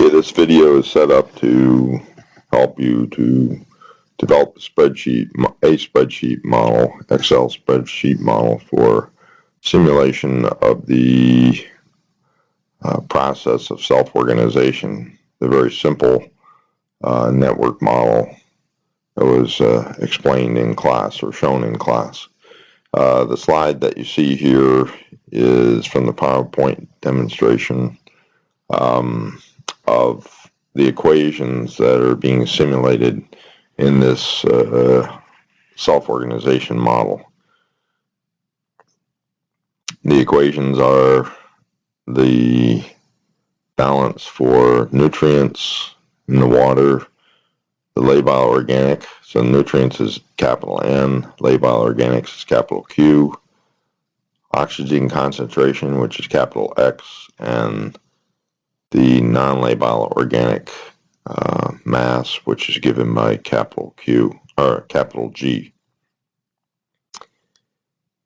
Okay, this video is set up to help you to develop a spreadsheet model, Excel spreadsheet model for simulation of the process of self-organization, the very simple network model that was explained in class or shown in class. The slide that you see here is from the PowerPoint demonstration of the equations that are being simulated in this self-organization model. The equations are the balance for nutrients in the water, the labile organic, so nutrients is capital N, labile organics is capital Q, oxygen concentration, which is capital X, and the non-labile organic mass, which is given by capital Q or capital G.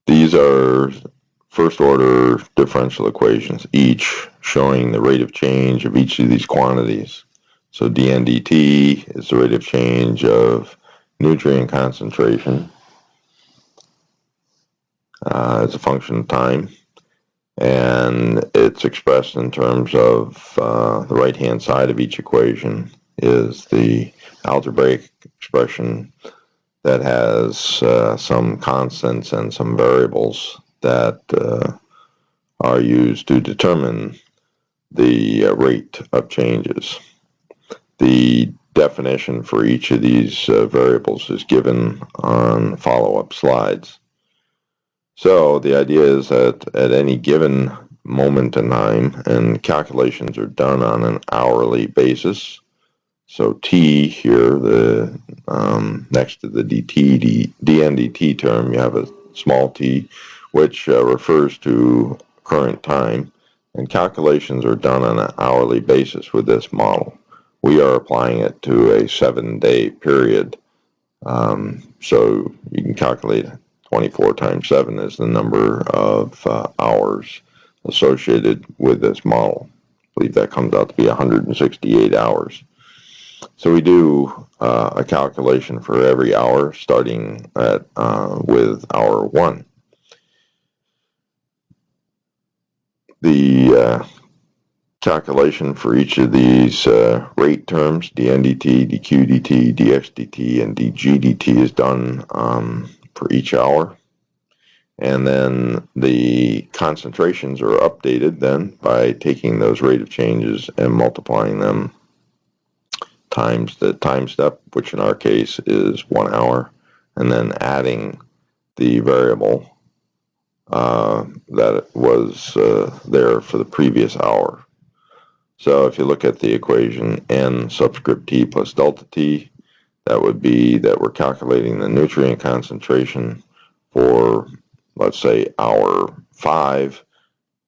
These are first order differential equations, each showing the rate of change of each of these quantities. So dN dt is the rate of change of nutrient concentration as a function of time, and it's expressed in terms of the right hand side of each equation is the algebraic expression that has some constants and some variables that are used to determine the rate of changes. The definition for each of these variables is given on follow-up slides. So the idea is that at any given moment in time, and calculations are done on an hourly basis. So t here, the next to the dn dt term, you have a small t, which refers to current time, and calculations are done on an hourly basis with this model. We are applying it to a 7-day period, so you can calculate 24 times 7 is the number of hours associated with this model. I believe that comes out to be 168 hours. So we do a calculation for every hour, starting at with hour 1. The calculation for each of these rate terms, dN dt, dq dt, dx dt, and dg dt, is done for each hour. And then the concentrations are updated then by taking those rate of changes and multiplying them times the time step, which in our case is 1 hour, and then adding the variable that was there for the previous hour. So if you look at the equation n subscript t plus delta t, that would be that we're calculating the nutrient concentration for, let's say, hour 5.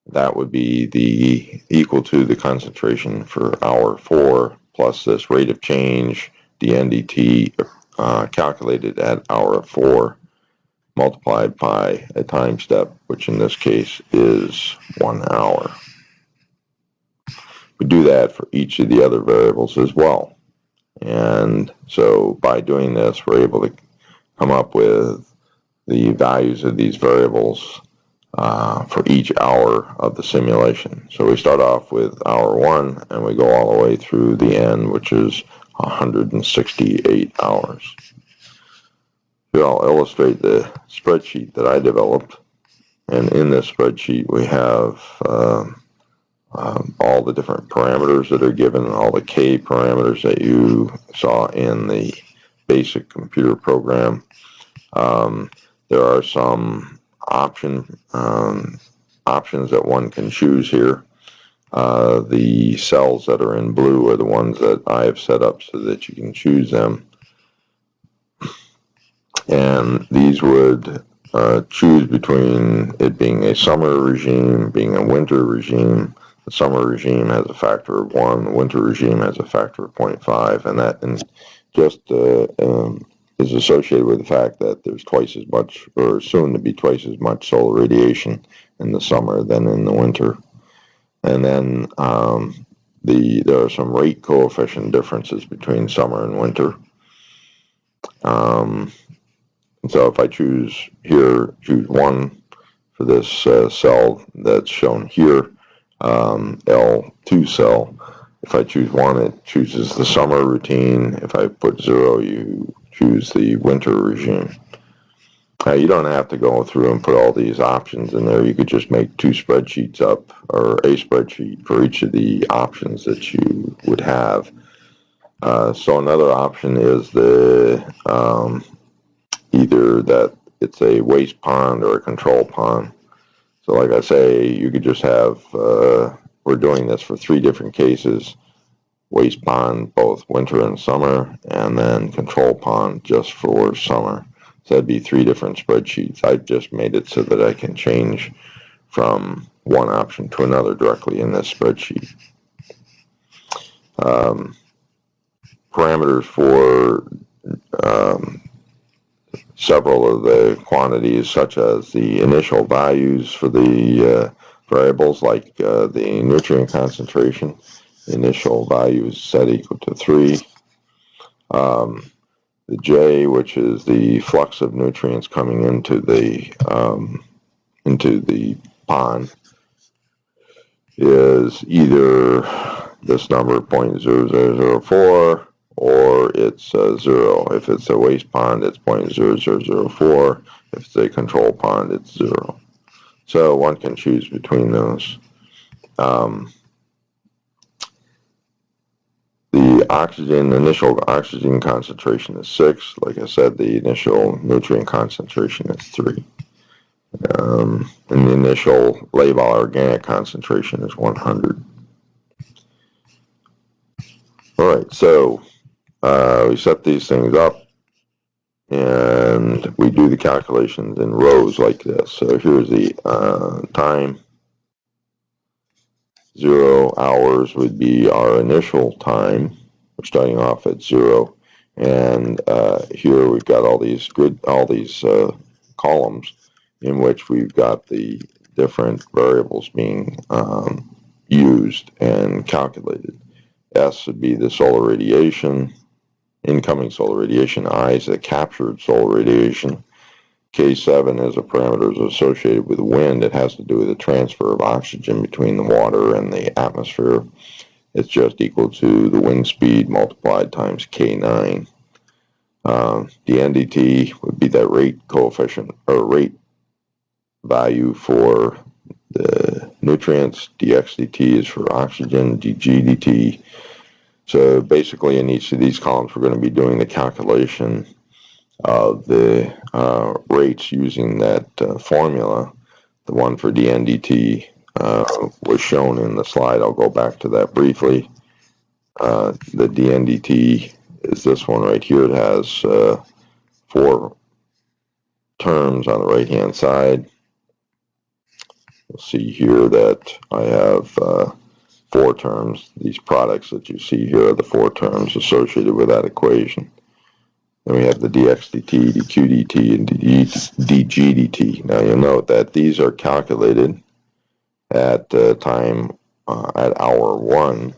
That would be the equal to the concentration for hour 4 plus this rate of change dN dt calculated at hour 4 multiplied by a time step, which in this case is 1 hour. We do that for each of the other variables as well. And so by doing this, we're able to come up with the values of these variables for each hour of the simulation. So we start off with hour 1 and we go all the way through the end, which is 168 hours. Here I'll illustrate the spreadsheet that I developed, and in this spreadsheet we have all the different parameters that are given, all the K parameters that you saw in the basic computer program. There are some options that one can choose here. The cells that are in blue are the ones that I have set up so that you can choose them. And these would choose between it being a summer regime, being a winter regime. The summer regime has a factor of 1, the winter regime has a factor of 0.5, and that just is associated with the fact that there's twice as much, or soon to be twice as much, solar radiation in the summer than in the winter. And then there are some rate coefficient differences between summer and winter. So if I choose 1 for this cell that's shown here, L2 cell, if I choose 1, it chooses the summer routine. If I put 0, you choose the winter regime. You don't have to go through and put all these options in there. You could just make 2 spreadsheets up, or a spreadsheet for each of the options that you would have. So another option is either that it's a waste pond or a control pond. So like I say, you could just have, we're doing this for 3 different cases: waste pond, both winter and summer, and then control pond just for summer. So that'd be 3 different spreadsheets. I've just made it so that I can change from one option to another directly in this spreadsheet. Parameters for several of the quantities, such as the initial values for the variables, like the nutrient concentration. The initial value is set equal to 3. The J, which is the flux of nutrients coming into the pond, is either this number 0.0004 or it's 0. If it's a waste pond, it's 0.0004. If it's a control pond, it's 0. So one can choose between those. The initial oxygen concentration is 6. Like I said, the initial nutrient concentration is 3. And the initial labile organic concentration is 100. All right, so we set these things up, and we do the calculations in rows like this. So here's the time. 0 hours would be our initial time. We're starting off at 0, and here we've got all these columns in which we've got the different variables being used and calculated. S would be the solar radiation, incoming solar radiation. I is the captured solar radiation. K7 is a parameter associated with wind. It has to do with the transfer of oxygen between the water and the atmosphere. It's just equal to the wind speed multiplied times K9. The NDT would be that rate coefficient, or rate value for the nutrients. dxdt is for oxygen, dgdt. So basically in each of these columns we're going to be doing the calculation of the rates using that formula. The one for dNdt was shown in the slide. I'll go back to that briefly. The dNdt is this one right here. It has 4 terms on the right hand side. You'll see here that I have 4 terms. These products that you see here are the 4 terms associated with that equation. Then we have the dxdt, dqdt, and dgdt. Now you'll note that these are calculated at at hour 1.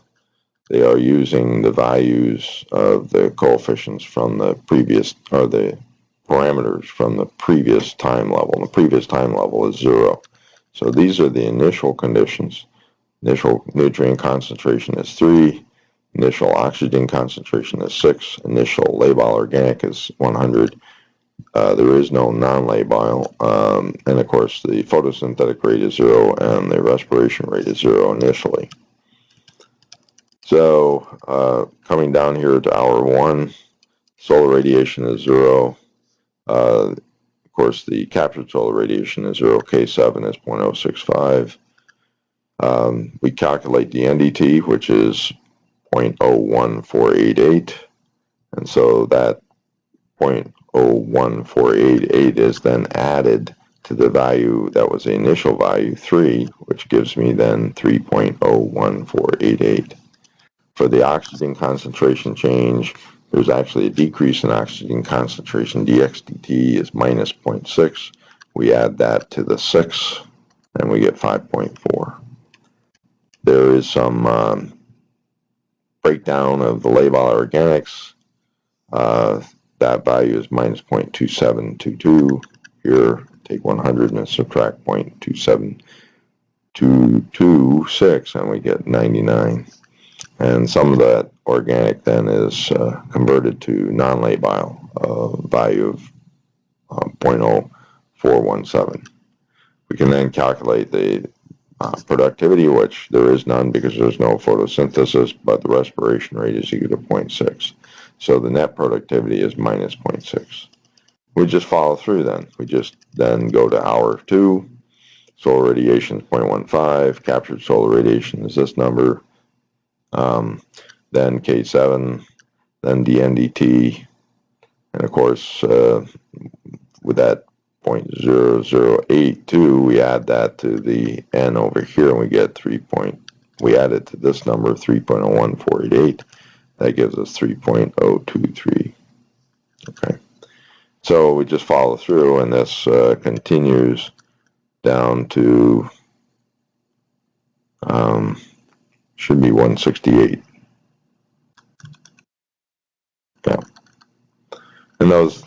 They are using the values of the coefficients from the previous, or the parameters from the previous time level. And the previous time level is 0. So these are the initial conditions. Initial nutrient concentration is 3. Initial oxygen concentration is 6. Initial labile organic is 100. There is no non-labile. And of course, the photosynthetic rate is 0 and the respiration rate is 0 initially. So coming down here to hour 1, solar radiation is 0. Of course, the captured solar radiation is 0. K7 is 0.065. We calculate the NDT, which is 0.01488, and so that 0.01488 is then added to the value that was the initial value, 3, which gives me then 3.01488. For the oxygen concentration change, there's actually a decrease in oxygen concentration. dxdt is minus 0.6. We add that to the 6, and we get 5.4. There is some breakdown of the labile organics. That value is minus 0.2722. Here, take 100 and subtract 0.27226, and we get 99. And some of that organic then is converted to non-labile, value of 0.0417. We can then calculate the productivity, which there is none because there's no photosynthesis, but the respiration rate is equal to 0.6. So the net productivity is minus 0.6. We just follow through then. We just then go to hour 2. Solar radiation is 0.15. Captured solar radiation is this number. Then K7, then dNdt. And of course, with that 0.0082, we add that to the n over here, and we get we add it to this number, 3.01488. That gives us 3.023. Okay. So we just follow through, and this continues down to, should be 168. Yeah. And those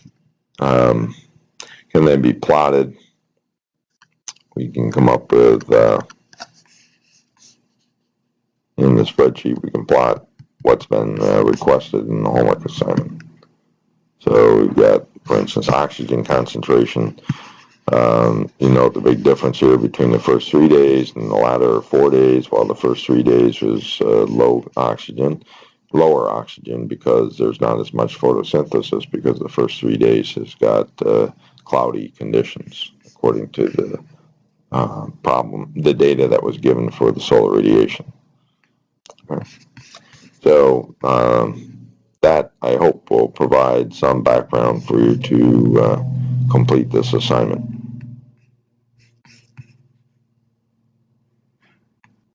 can then be plotted. We can come up with, in the spreadsheet, we can plot what's been requested in the homework assignment. So we've got, for instance, oxygen concentration. You note the big difference here between the first 3 days and the latter 4 days. While the first 3 days was lower oxygen, because there's not as much photosynthesis, because the first 3 days has got cloudy conditions, according to the the data that was given for the solar radiation. Right. So that, I hope, will provide some background for you to complete this assignment.